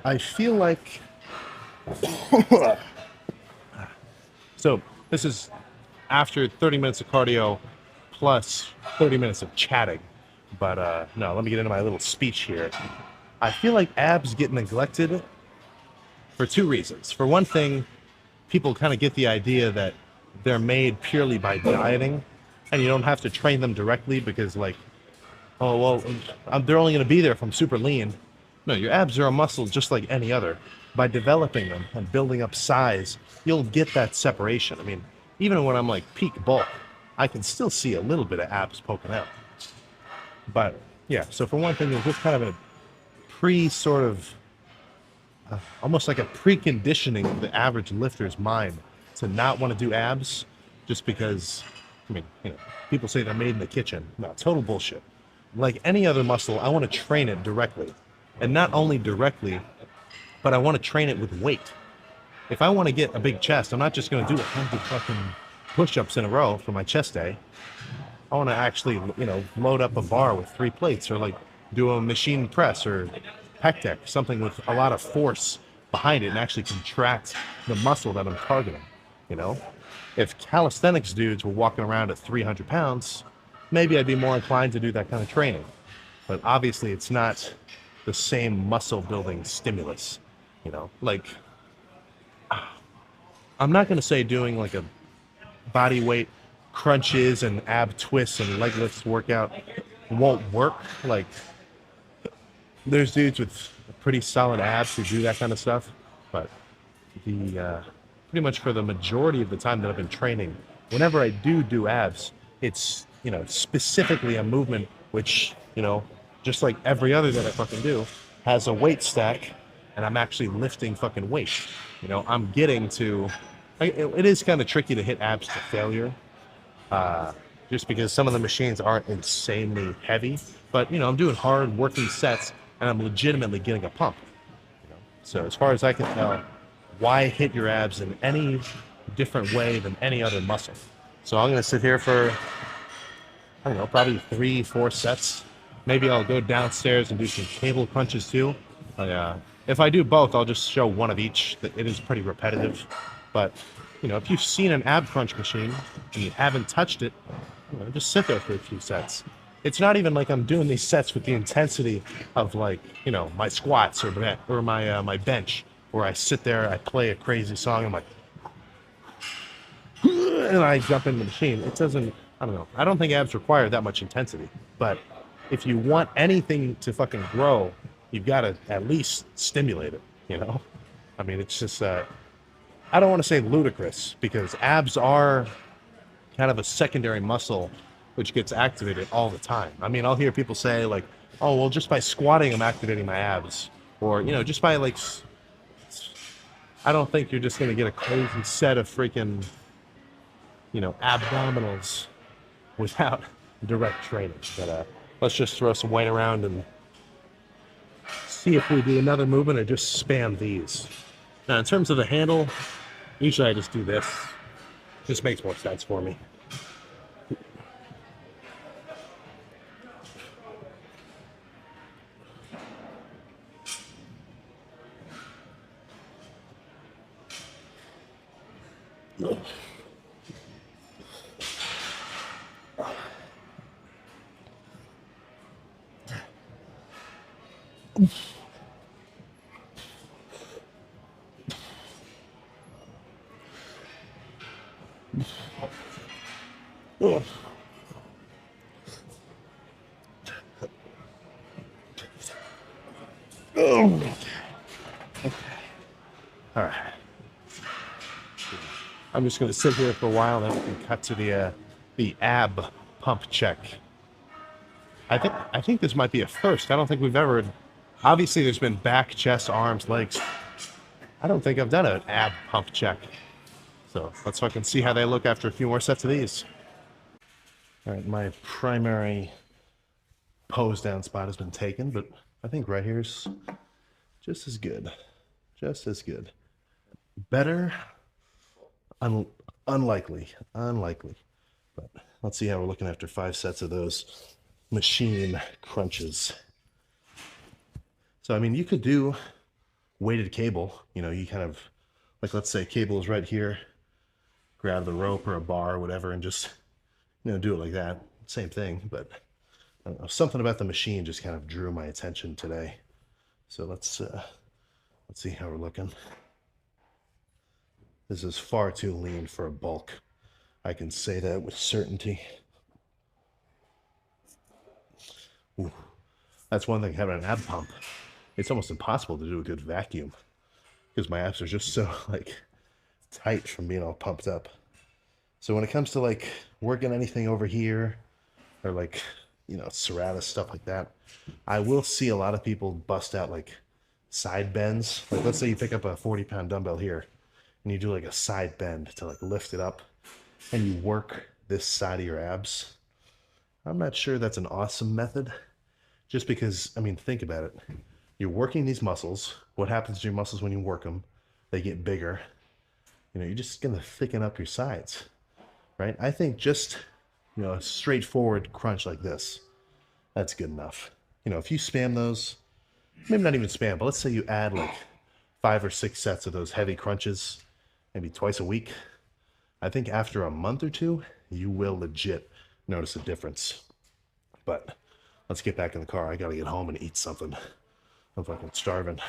I feel like so this is after 30 minutes of cardio plus 30 minutes of chatting. But no, let me get into my little speech here. I feel like abs get neglected for two reasons. For one thing, people kind of get the idea that they're made purely by dieting and you don't have to train them directly because like, oh well, they're only going to be there if I'm super lean. No, your abs are a muscle just like any other. By developing them and building up size, you'll get that separation. I mean, even when I'm like peak bulk, I can still see a little bit of abs poking out. But yeah, so for one thing, there's just kind of a pre sort of almost like a preconditioning of the average lifter's mind to not want to do abs just because, I mean, people say they're made in the kitchen. No, total bullshit. Like any other muscle, I want to train it directly. And not only directly, but I want to train it with weight. If I want to get a big chest, I'm not just going to do 100 fucking push-ups in a row for my chest day. I want to actually, load up a bar with 3 plates or like do a machine press or pec deck, something with a lot of force behind it and actually contract the muscle that I'm targeting, you know? If calisthenics dudes were walking around at 300 pounds, maybe I'd be more inclined to do that kind of training. But obviously it's not the same muscle building stimulus, Like, I'm not going to say doing like a body weight crunches and ab twists and leg lifts workout won't work. Like, there's dudes with pretty solid abs who do that kind of stuff, but the pretty much for the majority of the time that I've been training, whenever I do abs, it's specifically a movement which just like every other that I fucking do has a weight stack, and I'm actually lifting fucking weight. I'm getting to. It is kind of tricky to hit abs to failure, just because some of the machines aren't insanely heavy. But I'm doing hard working sets, and I'm legitimately getting a pump. So as far as I can tell, why hit your abs in any different way than any other muscle? So I'm gonna sit here for I don't know, probably 3, 4 sets. Maybe I'll go downstairs and do some cable crunches too. If I do both, I'll just show one of each. It is pretty repetitive, but if you've seen an ab crunch machine and you haven't touched it, just sit there for a few sets. It's not even like I'm doing these sets with the intensity of like my squats or my bench, where I sit there, I play a crazy song, I'm like, and I jump in the machine. It doesn't. I don't know. I don't think abs require that much intensity. But if you want anything to fucking grow, you've got to at least stimulate it. I mean, it's just. I don't want to say ludicrous because abs are kind of a secondary muscle which gets activated all the time. I mean, I'll hear people say like, "Oh, well, just by squatting, I'm activating my abs," or just by like. I don't think you're just gonna get a crazy set of freaking abdominals without direct training. But let's just throw some weight around and see if we do another movement or just spam these. Now, in terms of the handle, usually I just do this. Just makes more sense for me. Oh. Oh. Okay. All right. I'm just going to sit here for a while, and then we can cut to the ab pump check. I think this might be a first. I don't think we've ever. Obviously, there's been back, chest, arms, legs. I don't think I've done an ab pump check. So let's fucking see how they look after a few more sets of these. All right, my primary pose down spot has been taken, but I think right here's just as good. Just as good. Better, unlikely. But let's see how we're looking after 5 sets of those machine crunches. So, I mean, you could do weighted cable, you know, you kind of, like, let's say cable is right here, grab the rope or a bar or whatever and just, you know, do it like that. Same thing, but I don't know, something about the machine just kind of drew my attention today. So let's see how we're looking. This is far too lean for a bulk. I can say that with certainty. Ooh, that's one thing having an ab pump. It's almost impossible to do a good vacuum because my abs are just so like tight from being all pumped up. So when it comes to like working anything over here or like, you know, serratus, stuff like that, I will see a lot of people bust out like side bends. Like let's say you pick up a 40-pound dumbbell here and you do like a side bend to like lift it up and you work this side of your abs. I'm not sure that's an awesome method just because, I mean, think about it. You're working these muscles. What happens to your muscles when you work them? They get bigger. You know, you're just going to thicken up your sides, right? I think just, you know, a straightforward crunch like this, that's good enough. You know, if you spam those, maybe not even spam, but let's say you add like 5 or 6 sets of those heavy crunches, maybe twice a week. I think after a month or two, you will legit notice a difference. But let's get back in the car. I got to get home and eat something. I'm fucking starving.